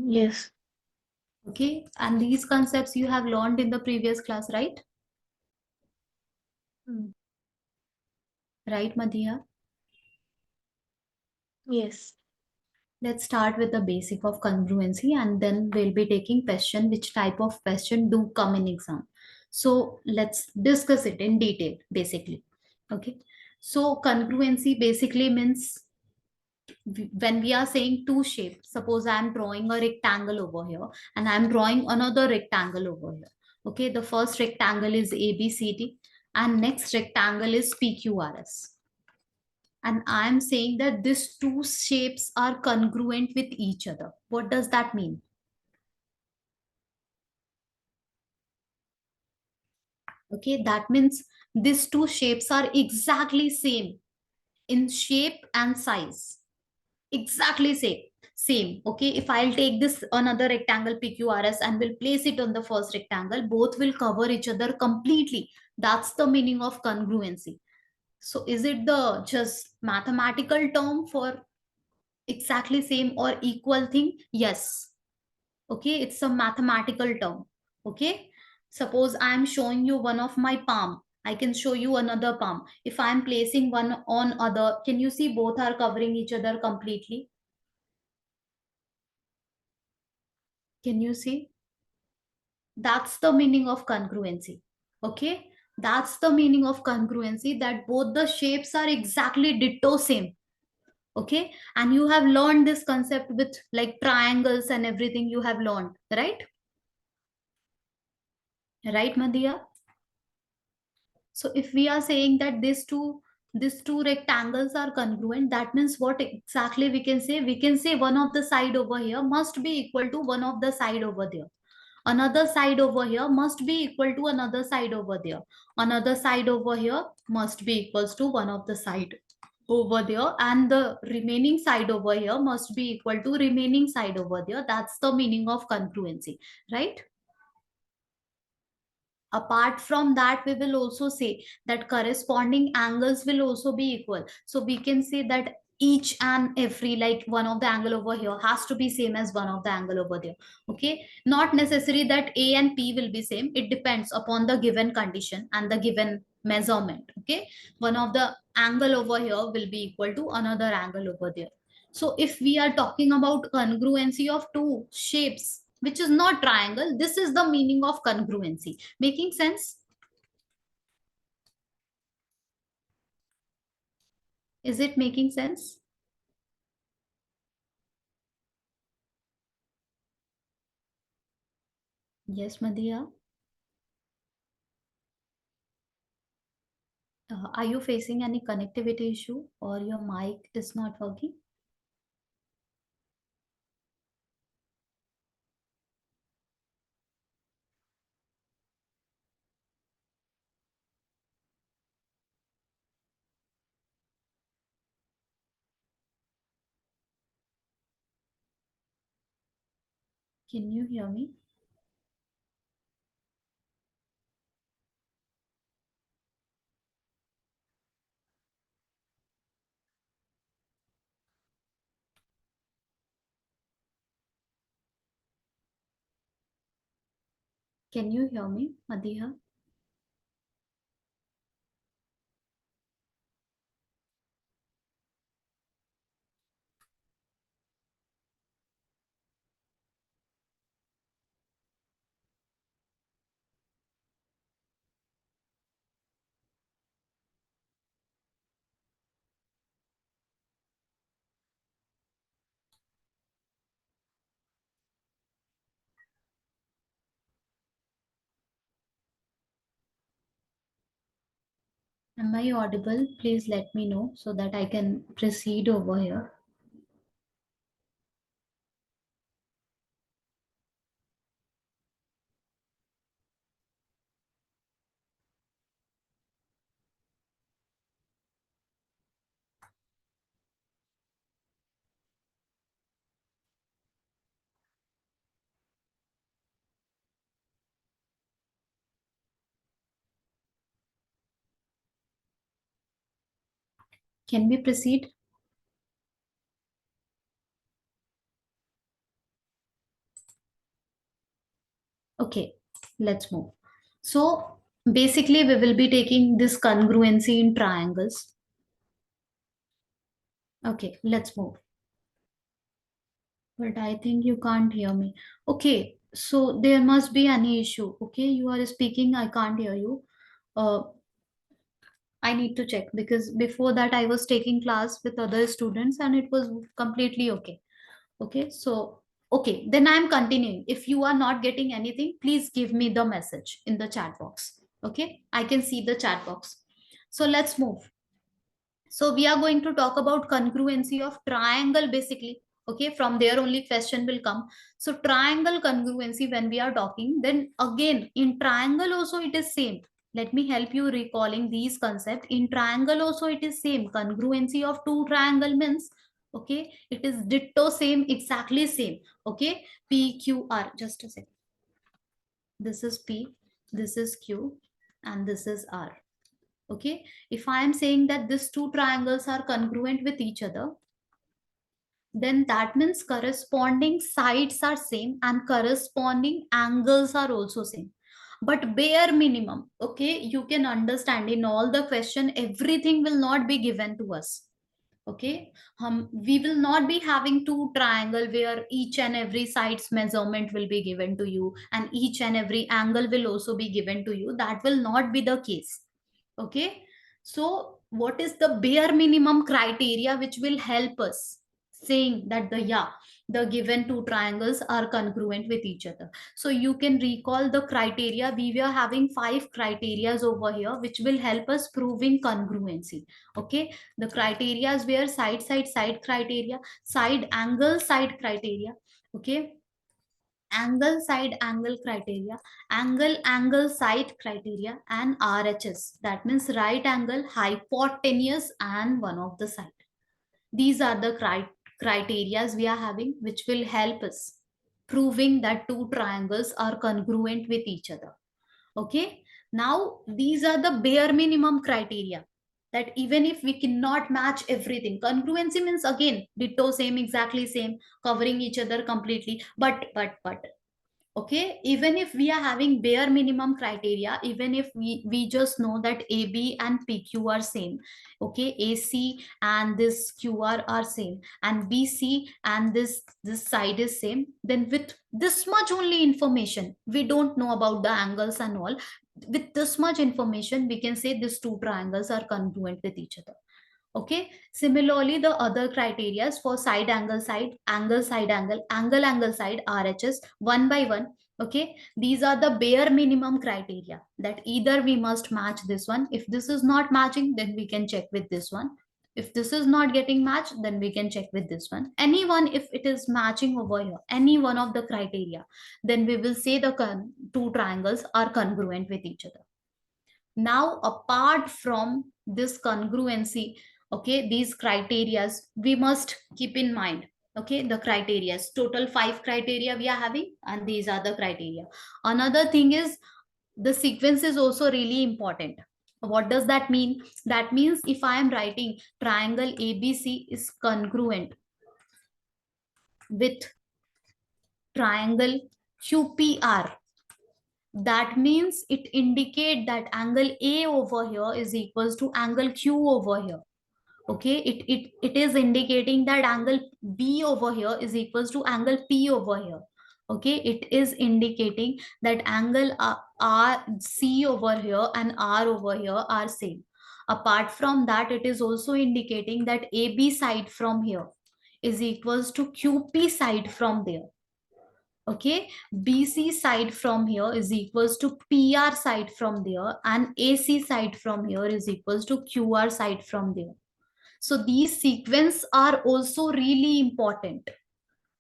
Yes. Okay, and these concepts you have learned in the previous class, right? Mm. Right, Madeeha? Yes. Let's start with the basic of congruency and then we'll be taking question which type of question do come in exam. So let's discuss it in detail basically. Okay. So congruency basically means when we are saying two shapes, suppose I am drawing a rectangle over here and I am drawing another rectangle over here. Okay. The first rectangle is ABCD and next rectangle is PQRS, and I'm saying that these two shapes are congruent with each other. What does that mean? Okay, that means these two shapes are exactly same in shape and size. Exactly same. Okay, if I'll take this another rectangle PQRS and will place it on the first rectangle, both will cover each other completely. That's the meaning of congruency. So is it the just mathematical term for exactly same or equal thing? Yes. Okay, it's a mathematical term. Okay, suppose I am showing you one of my palm, I can show you another palm. If I am placing one on other, can you see both are covering each other completely? Can you see? That's the meaning of congruency. Okay, that's the meaning of congruency, that both the shapes are exactly ditto same. Okay, and you have learned this concept with like triangles and everything you have learned, right Madeeha? So if we are saying that these two rectangles are congruent, that means what exactly we can say? We can say one of the side over here must be equal to one of the side over there. Another side over here must be equal to another side over there. Another side over here must be equals to one of the side over there, and the remaining side over here must be equal to remaining side over there. That's the meaning of congruency, right? Apart from that, we will also say that corresponding angles will also be equal. So we can say that each and every, like one of the angle over here has to be same as one of the angle over there. Okay, not necessary that A and P will be same. It depends upon the given condition and the given measurement. Okay, one of the angle over here will be equal to another angle over there. So if we are talking about congruency of two shapes which is not triangle, this is the meaning of congruency. Making sense? Is it making sense? Yes, Madeeha. Are you facing any connectivity issue or your mic is not working? Can you hear me? Can you hear me, Madeeha? Am I audible? Please let me know so that I can proceed over here. Can we proceed? Okay, let's move. So basically we will be taking this congruency in triangles. Okay, let's move. But I think you can't hear me. Okay, so there must be any issue. Okay, you are speaking, I can't hear you. Uh, I need to check because before that I was taking class with other students and it was completely okay. Okay, so okay, then I'm continuing. If you are not getting anything, please give me the message in the chat box. Okay, I can see the chat box. So let's move. So we are going to talk about congruency of triangle basically. Okay, from there only question will come. So triangle congruency when we are talking, then again in triangle also it is same. Let me help you recalling these concepts. In triangle also it is same. Congruency of two triangle means, okay, it is ditto same, exactly same. Okay, P, Q, R. Just a second. This is P, this is Q, and this is R. Okay, if I am saying that these two triangles are congruent with each other, then that means corresponding sides are same and corresponding angles are also same. But bare minimum, okay, you can understand in all the question everything will not be given to us. Okay, we will not be having two triangle where each and every side's measurement will be given to you and each and every angle will also be given to you. That will not be the case. Okay, so what is the bare minimum criteria which will help us saying that the, yeah, the given two triangles are congruent with each other? So you can recall the criteria. We were having 5 criterias over here which will help us proving congruency. Okay, the criterias were side criteria, side angle side criteria. Okay, angle side angle criteria, angle side criteria, and RHS, that means right angle hypotenuse and one of the side. These are the criterias we are having which will help us proving that two triangles are congruent with each other. Okay, now these are the bare minimum criteria, that even if we cannot match everything, congruency means again ditto same, exactly same, covering each other completely. But okay, even if we are having bare minimum criteria, even if we just know that AB and PQ are same, okay, AC and this QR are same, and BC and this side is same, then with this much only information, we don't know about the angles and all, with this much information we can say these two triangles are congruent with each other. Okay, similarly the other criterias for side angle side angle side, RHS, one by one. Okay, these are the bare minimum criteria that either we must match this one. If this is not matching, then we can check with this one. If this is not getting matched, then we can check with this one. Anyone, if it is matching over here, any one of the criteria, then we will say the two triangles are congruent with each other. Now apart from this congruency, okay, these criterias we must keep in mind. Okay, the criterias, total 5 criteria we are having, and these are the criteria. Another thing is the sequence is also really important. What does that mean? That means if I am writing triangle ABC is congruent with triangle QPR, that means it indicate that angle A over here is equals to angle Q over here. Okay, it is indicating that angle B over here is equals to angle P over here. Okay, it is indicating that angle C over here and R over here are same. Apart from that, it is also indicating that AB side from here is equals to QP side from there. Okay, BC side from here is equals to PR side from there, and AC side from here is equals to QR side from there. So these sequence are also really important.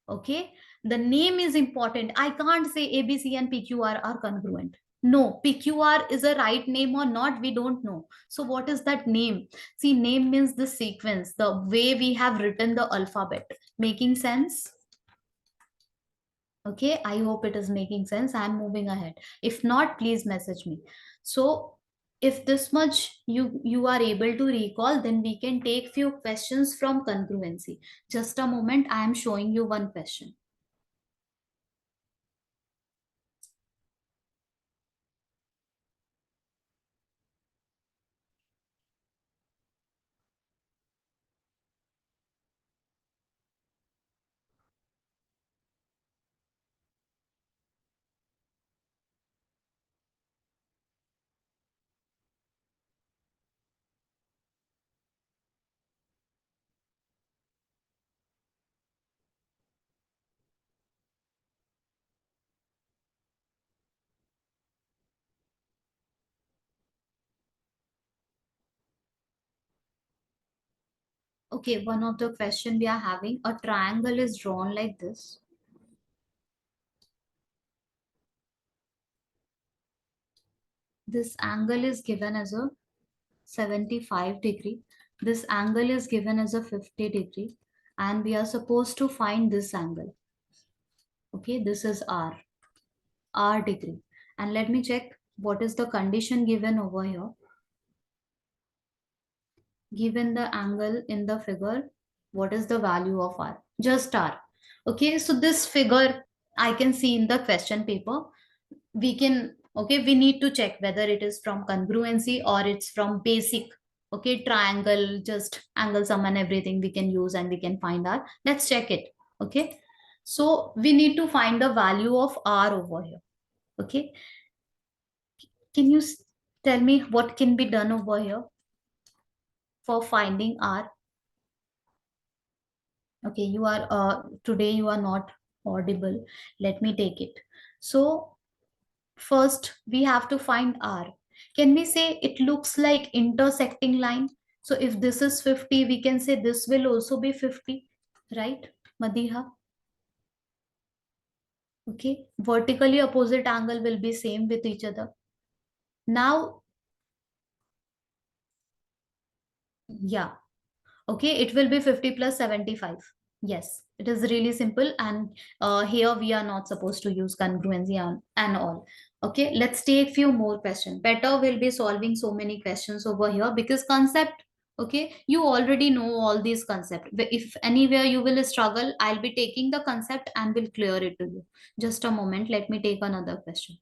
Okay, the name is important. I can't say ABC and PQR are congruent. No, PQR is a right name or not, we don't know. So what is that name? See, name means the sequence, the way we have written the alphabet. Making sense? Okay, I hope it is making sense. I'm moving ahead. If not, please message me. So if this much you are able to recall, then we can take few questions from congruency. Just a moment, I am showing you one question. Okay, one of the question we are having, a triangle is drawn like this. This angle is given as a 75 degree. This angle is given as a 50 degree. And we are supposed to find this angle. Okay, this is R degree. And let me check what is the condition given over here. Given the angle in the figure, what is the value of R? Just R. Okay, so this figure I can see in the question paper. We can, okay, we need to check whether it is from congruency or it's from basic, okay, triangle, just angle sum and everything we can use and we can find R. Let's check it. Okay, so we need to find the value of R over here. Okay, can you tell me what can be done over here for finding R? Okay, you are today you are not audible. Let me take it. So first we have to find R. Can we say it looks like intersecting line? So if this is 50, we can say this will also be 50, right, Madeeha? Okay, vertically opposite angle will be same with each other. Now, yeah, okay, it will be 50 plus 75. Yes, it is really simple. And here we are not supposed to use congruency and all. Okay, let's take few more questions. Better will be solving so many questions over here because concept, okay, you already know all these concepts. If anywhere you will struggle, I'll be taking the concept and will clear it to you. Just a moment, let me take another question.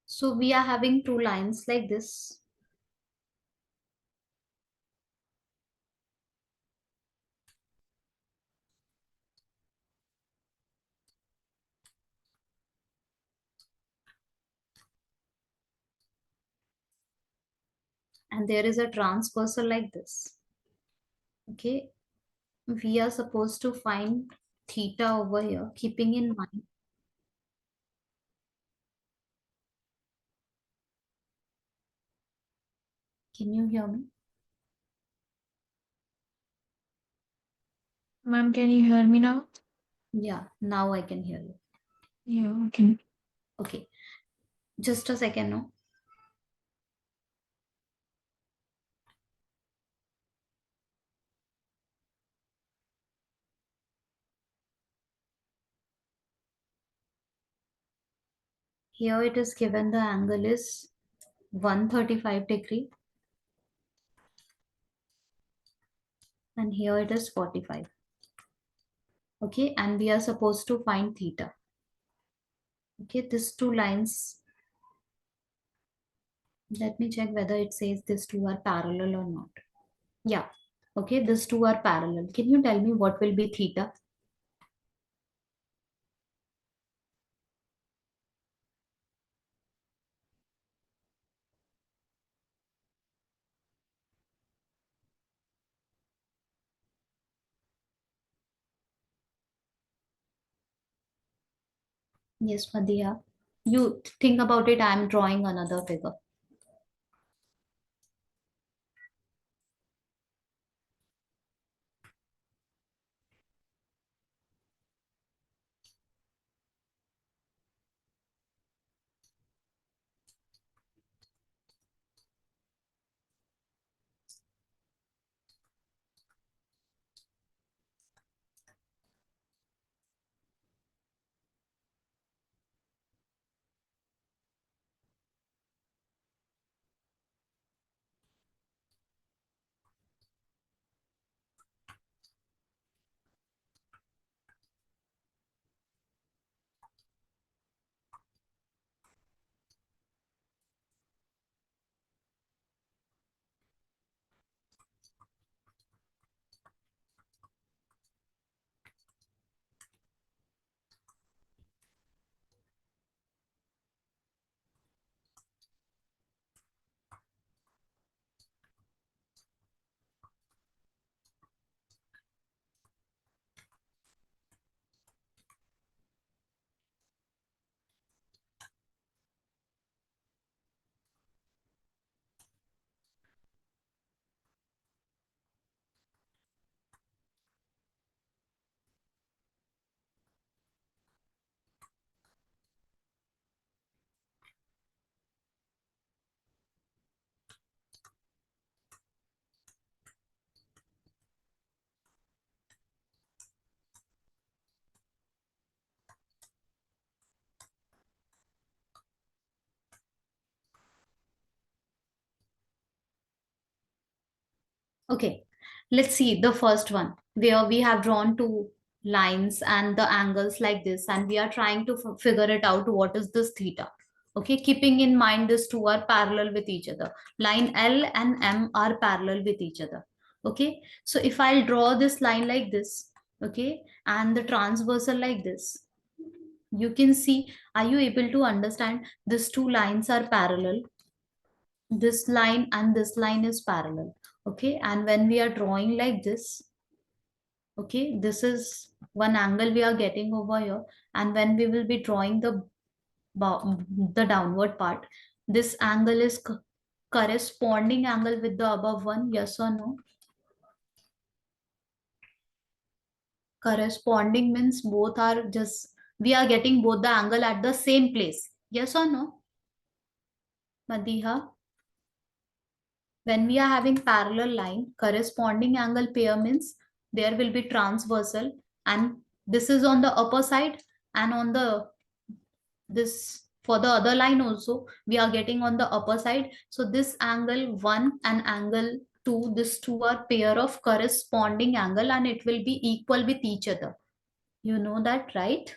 So we are having two lines like this, and there is a transversal like this. Okay, we are supposed to find theta over here, keeping in mind. Can you hear me? Ma'am, can you hear me now? Yeah, now I can hear you. Yeah, okay. Okay, just a second now. Here it is given the angle is 135 degree and here it is 45. Okay, and we are supposed to find theta. Okay, these two lines, let me check whether it says these two are parallel or not. Yeah, okay, these two are parallel. Can you tell me what will be theta? Yes, Madeeha. You think about it, I'm drawing another figure. Okay, let's see the first one where we have drawn two lines and the angles like this, and we are trying to figure it out what is this theta. Okay, keeping in mind these two are parallel with each other. Line L and M are parallel with each other. Okay, so if I'll draw this line like this, okay, and the transversal like this, you can see, are you able to understand these two lines are parallel? This line and this line is parallel. Okay, and when we are drawing like this, okay, this is one angle we are getting over here, and when we will be drawing the the downward part, this angle is corresponding angle with the above one. Yes or no? Corresponding means both are just, we are getting both the angle at the same place. Yes or no, Madeeha? When we are having parallel line, corresponding angle pair means there will be transversal, and this is on the upper side, and on the this for the other line also we are getting on the upper side. So this angle 1 and angle 2, this two are pair of corresponding angle, and it will be equal with each other. You know that, right?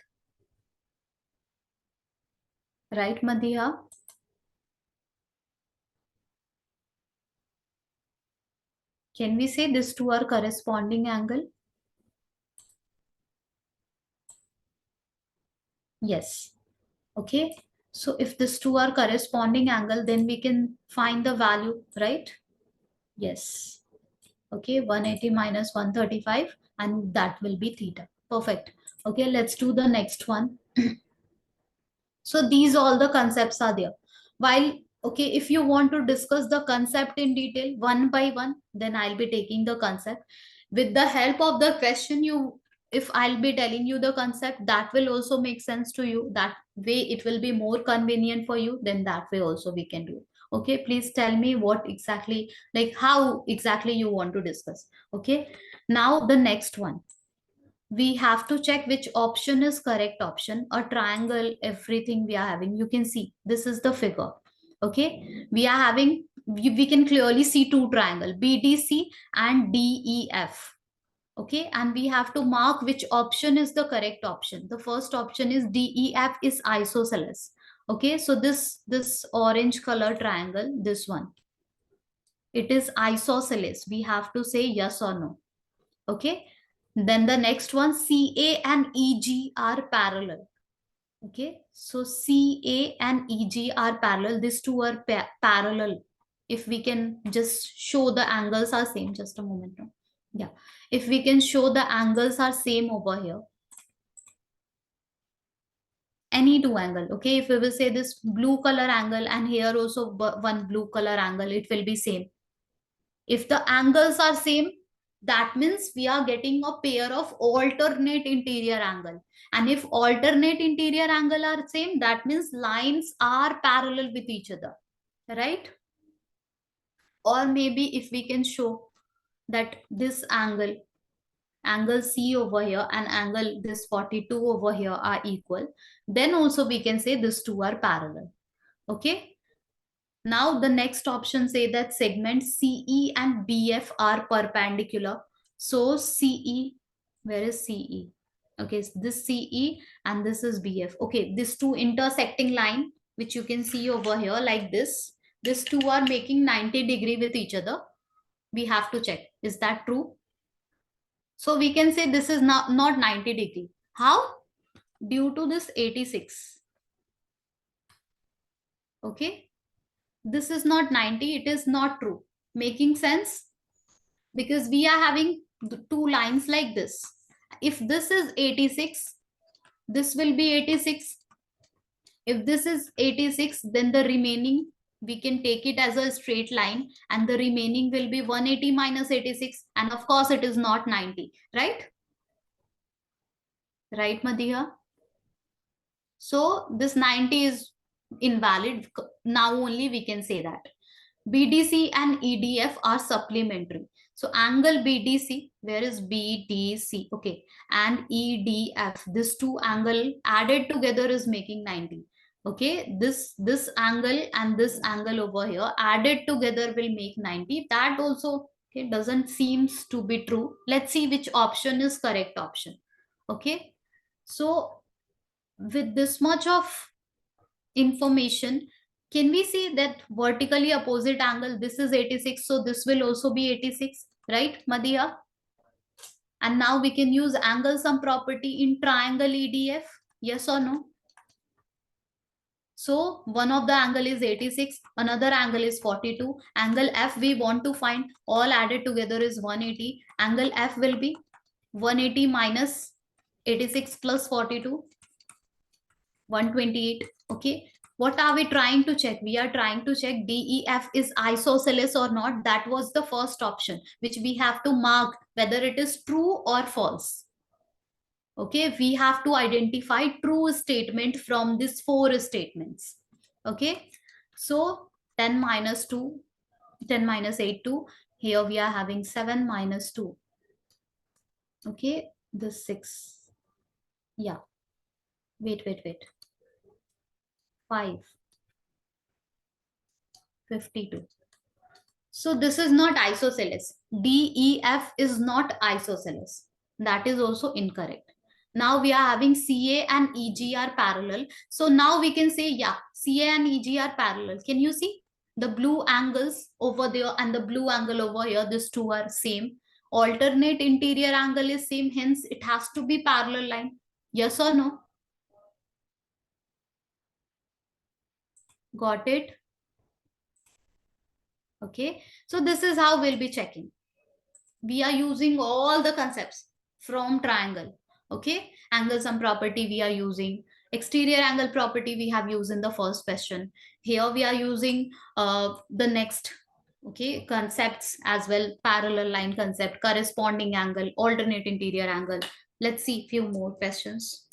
Right, Madeeha? Can we say these two are corresponding angle? Yes. Okay, so if these two are corresponding angle, then we can find the value, right? Yes. Okay, 180 minus 135, and that will be theta. Perfect. Okay, let's do the next one. So these all the concepts are there. While, okay, if you want to discuss the concept in detail one by one, then I'll be taking the concept. With the help of the question, you, if I'll be telling you the concept, that will also make sense to you. That way it will be more convenient for you. Then that way also we can do. Okay, please tell me what exactly, like how exactly you want to discuss. Okay, now the next one, we have to check which option is correct option. A triangle, everything we are having, you can see this is the figure. Okay, we are having, we can clearly see two triangle, BDC and DEF. Okay, and we have to mark which option is the correct option. The first option is DEF is isosceles. Okay, so this orange color triangle, this one, it is isosceles. We have to say yes or no. Okay, then the next one, CA and EG are parallel. Okay, so CA and EG are parallel. These two are parallel. If we can just show the angles are same, just a moment. No? Yeah, if we can show the angles are same over here, any two angle. Okay, if we will say this blue color angle and here also one blue color angle, it will be same. If the angles are same, that means we are getting a pair of alternate interior angle. And if alternate interior angle are same, that means lines are parallel with each other, right? Or maybe if we can show that this angle, angle C over here and angle this 42 over here are equal, then also we can say these two are parallel. Okay. Now the next option say that segment CE and BF are perpendicular. So CE, where is CE? Okay, so this CE and this is BF. Okay, these two intersecting line, which you can see over here like this. These two are making 90 degree with each other. We have to check. Is that true? So we can say this is not 90 degree. How? Due to this 86. Okay. This is not 90. It is not true. Making sense? Because we are having two lines like this. If this is 86, this will be 86. If this is 86, then the remaining, we can take it as a straight line, and the remaining will be 180 minus 86. And of course, it is not 90, right? Right, Madeeha? So this 90 is invalid. Now only we can say that. BDC and EDF are supplementary. So angle BDC, where is BDC? Okay, and EDF, this two angle added together is making 90. Okay, this angle and this angle over here added together will make 90. That also Okay, doesn't seems to be true. Let's see which option is correct option. Okay, so with this much of information, can we see that vertically opposite angle, this is 86, so this will also be 86, right, Madeeha? And now we can use angle sum property in triangle EDF, yes or no? So one of the angle is 86, another angle is 42. Angle F we want to find, all added together is 180. Angle F will be 180 minus 86 plus 42, 128. Okay. What are we trying to check? We are trying to check DEF is isosceles or not. That was the first option, which we have to mark whether it is true or false. Okay, we have to identify true statement from these four statements. Okay, so 10 minus 2, 10 minus 8, 2. Here we are having 7 minus 2. Okay, this 6. Yeah, wait. 5, 52. So this is not isosceles. DEF is not isosceles. That is also incorrect. Now we are having CA and EG are parallel. So now we can say, yeah, CA and EG are parallel. Can you see? The blue angles over there and the blue angle over here, these two are same. Alternate interior angle is same, hence it has to be parallel line. Yes or no? Got it? Okay. So this is how we'll be checking. We are using all the concepts from triangle. Okay, angle sum property we are using, exterior angle property we have used in the first question. Here we are using the next, okay, concepts as well, parallel line concept, corresponding angle, alternate interior angle. Let's see few more questions.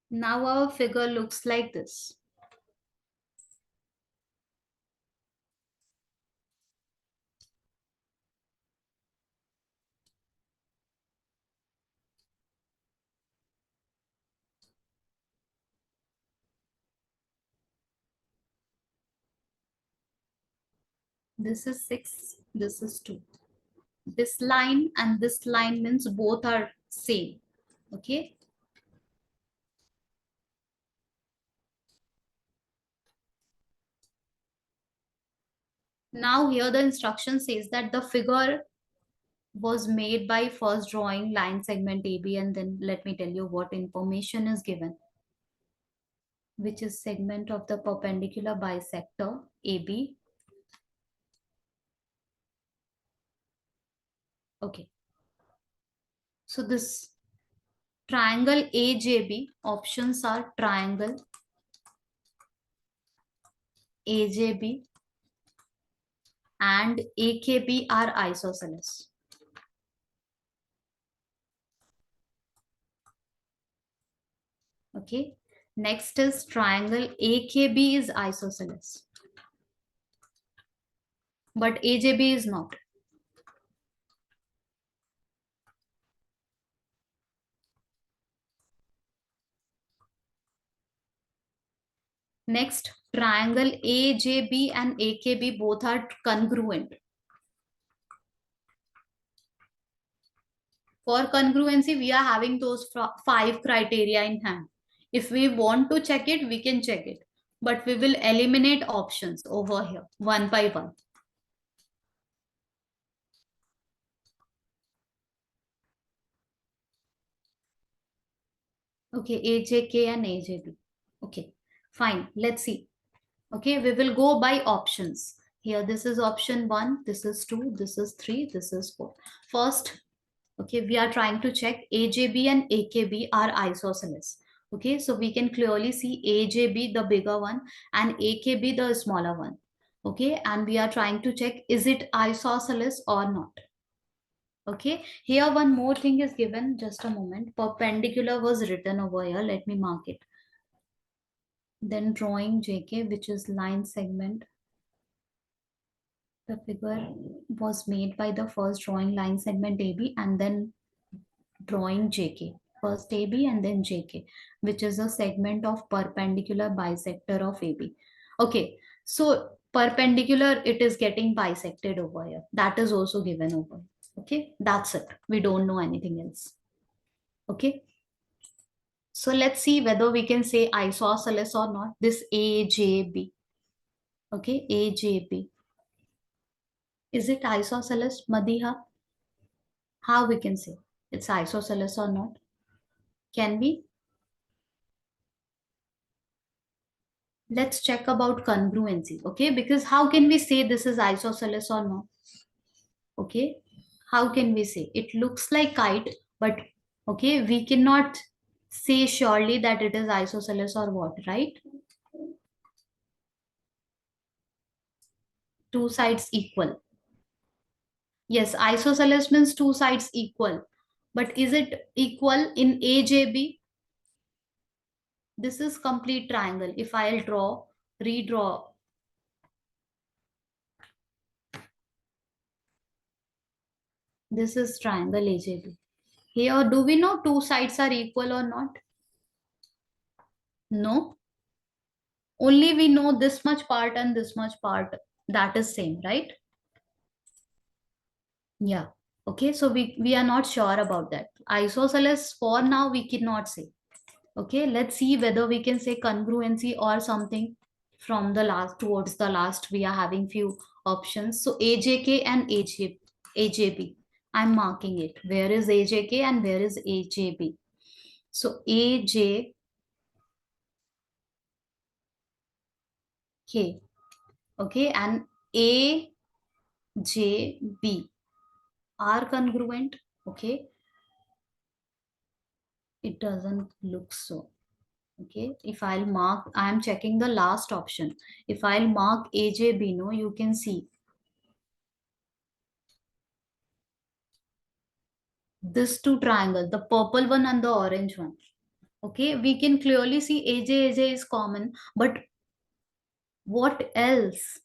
Now our figure looks like this. This is 6, this is 2. This line and this line means both are same. Okay, now here the instruction says that the figure was made by first drawing line segment AB, and then let me tell you what information is given, which is segment of the perpendicular bisector AB. Okay, so this triangle AJB, options are triangle AJB and AKB are isosceles. Okay, next is triangle AKB is isosceles, but AJB is not. Next, triangle AJB and AKB both are congruent. For congruency, we are having those 5 criteria in hand. If we want to check it, we can check it. But we will eliminate options over here, one by one. Okay, AJK and AJB. Okay, fine. Let's see. Okay, we will go by options. Here, this is option 1, this is 2, this is 3, this is 4. First, okay, we are trying to check AJB and AKB are isosceles. Okay, so we can clearly see AJB the bigger one and AKB the smaller one. Okay, and we are trying to check is it isosceles or not. Okay, here one more thing is given. Just a moment. Perpendicular was written over here. Let me mark it. Then drawing JK, which is line segment. The figure was made by the first drawing line segment AB and then drawing JK. First AB and then JK, which is a segment of perpendicular bisector of AB. Okay, so perpendicular, it is getting bisected over here. That is also given over. Okay, that's it. We don't know anything else. Okay, so let's see whether we can say isosceles or not. This AJB. Okay, AJB. Is it isosceles, Madeeha? How we can say it's isosceles or not? Can we? Let's check about congruency. Okay, because how can we say this is isosceles or not? Okay, how can we say it looks like kite, but okay, we cannot say surely that it is isosceles or what, right? Two sides equal. Yes, isosceles means two sides equal. But is it equal in AJB? This is complete triangle. If I'll redraw, this is triangle AJB. Here, do we know two sides are equal or not? No. Only we know this much part and this much part. That is same, right? Yeah. Okay, so we are not sure about that. Isosceles for now we cannot say. Okay, let's see whether we can say congruency or something from the last towards the last. We are having few options. So AJK and AJB. I'm marking it. Where is AJK and where is AJB? So AJK, okay, and AJB are congruent. Okay, it doesn't look so. Okay, if I'll mark, I'm checking the last option. If I'll mark AJB, no, you can see this two triangle, the purple one and the orange one. Okay, we can clearly see AJ is common, but what else?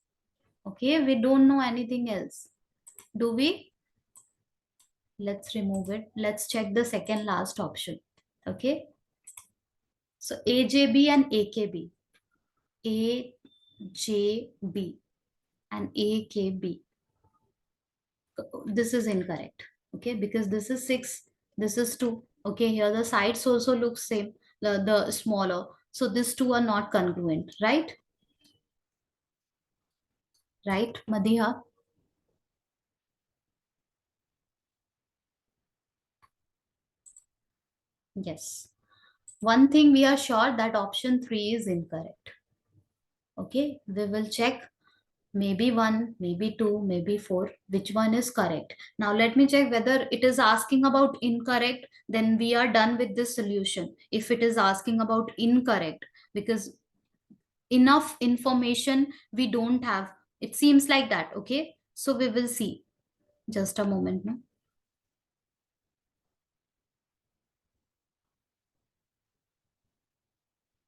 Okay, we don't know anything else. Do we? Let's remove it. Let's check the second last option. Okay, so AJB and AKB. AJB and AKB. This is incorrect. Okay, because this is 6, this is 2. Okay, here the sides also look same, the smaller. So these two are not congruent, right? Right, Madeeha? Yes. One thing we are sure that option 3 is incorrect. Okay, we will check maybe 1, maybe 2, maybe 4, which one is correct. Now let me check whether it is asking about incorrect, then we are done with this solution. If it is asking about incorrect, because enough information we don't have, it seems like that. Okay, so we will see. Just a moment, no?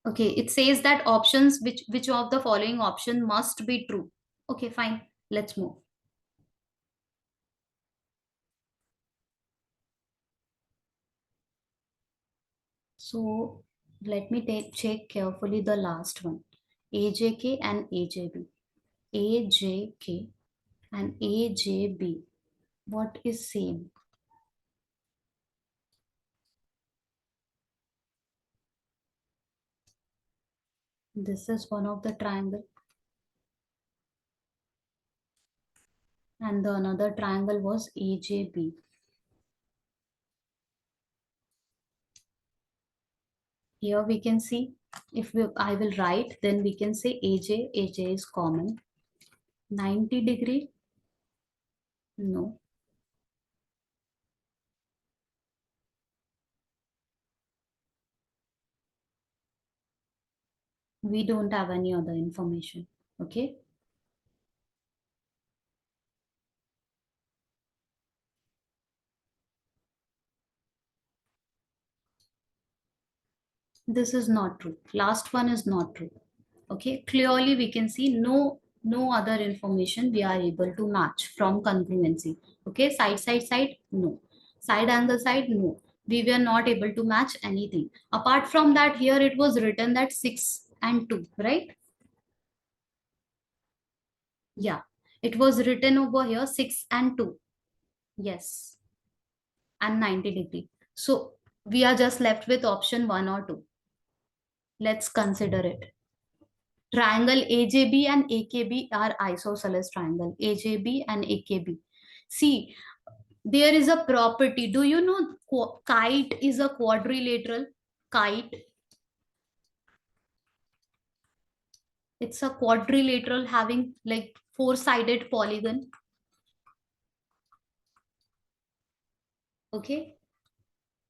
Okay, it says that options, which of the following option must be true. Okay, fine, let's move. So let me check carefully the last one. AJK and AJB. AJK and AJB. What is same? This is one of the triangle and the another triangle was AJB. Here we can see, if I will write, then we can say AJ is common. 90 degree, no. We don't have any other information. Okay. This is not true. Last one is not true. Okay, clearly we can see no other information we are able to match from congruency. Okay, side no, side angle side no, we were not able to match anything. Apart from that, here it was written that 6 and 2, right? Yeah, it was written over here 6 and 2. Yes, and 90 degree. So we are just left with option 1 or 2. Let's consider it. Triangle AJB and AKB are isosceles triangle. AJB and AKB. See, there is a property. Do you know kite is a quadrilateral? Kite. It's a quadrilateral having like four-sided polygon. Okay.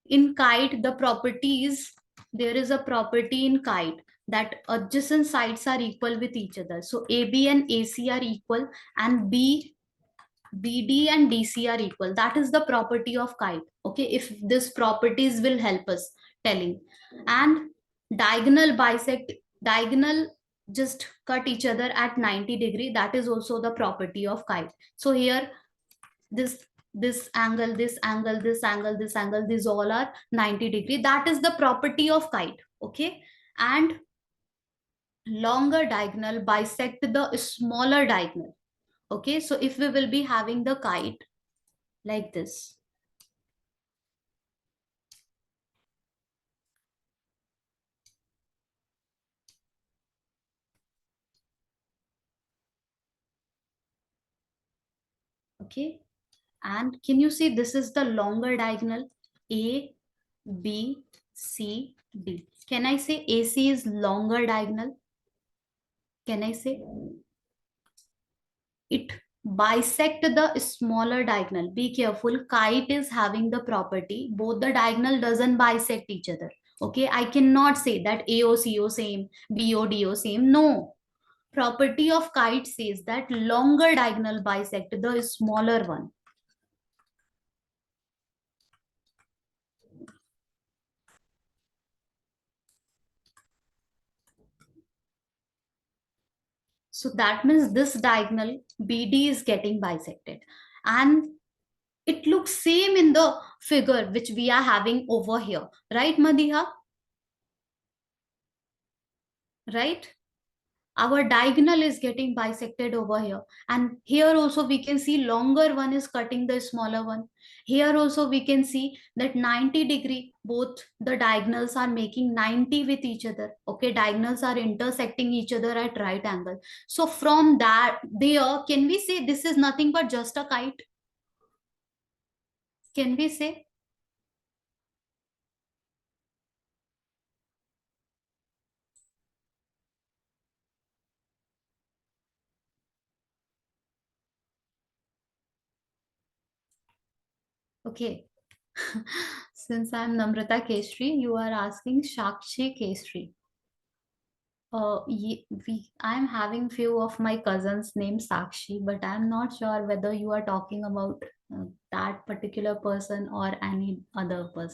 In kite, the properties, there is a property in kite that adjacent sides are equal with each other. So AB and AC are equal, and BD and DC are equal. That is the property of kite. Okay, if this properties will help us telling. And diagonal bisect, diagonal just cut each other at 90 degree. That is also the property of kite. So here, this this angle, this angle, this angle, this angle, these all are 90 degree. That is the property of kite. Okay, and longer diagonal bisect the smaller diagonal. Okay, so if we will be having the kite like this. Okay, and can you see this is the longer diagonal? A, B, C, D. Can I say AC is longer diagonal? Can I say it bisect the smaller diagonal? Be careful, kite is having the property both the diagonal doesn't bisect each other. Okay, I cannot say that AOCO same, BODO same. No, property of kite says that longer diagonal bisect the smaller one. So that means this diagonal BD is getting bisected. And it looks same in the figure which we are having over here. Right, Madeeha? Right? Our diagonal is getting bisected over here. And here also we can see longer one is cutting the smaller one. Here also we can see that 90 degree, both the diagonals are making 90 with each other. Okay, diagonals are intersecting each other at right angle. So from that, there, can we say this is nothing but just a kite? Can we say? Okay. Since I'm Namrata Keshri, you are asking Shakshi Keshri. I'm having few of my cousins named Sakshi, but I'm not sure whether you are talking about that particular person or any other person.